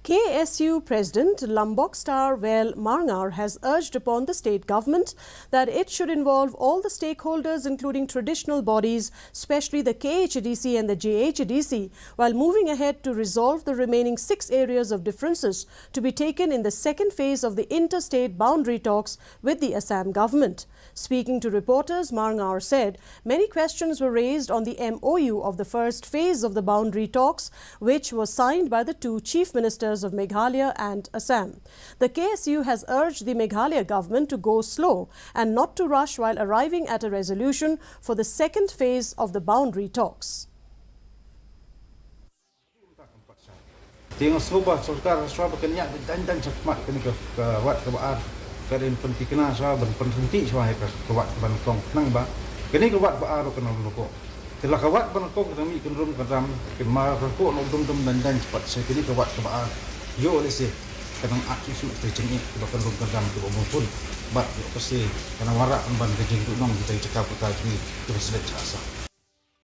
KSU President Lombok Star Well Marngar has urged upon the state government that it should involve all the stakeholders, including traditional bodies, especially the KHDC and the JHDC, while moving ahead to resolve the remaining 6 areas of differences to be taken in the second phase of the interstate boundary talks with the Assam government. Speaking to reporters, Marngar said many questions were raised on the MOU of the first phase of the boundary talks, which was signed by the 2 chief ministers of Meghalaya and Assam. The KSU has urged the Meghalaya government to go slow and not to rush while arriving at a resolution for the second phase of the boundary talks. Telah kawat banakong kami kunrum kadam kemar rako nodum dum dan cepat saya kini kawat kebaan yo oleh se kadang aku su tercengik bahkan rum kadam tu pun bat yo pasti karena warak ban kejing tu nong kita cakap kita ni terus lecasa.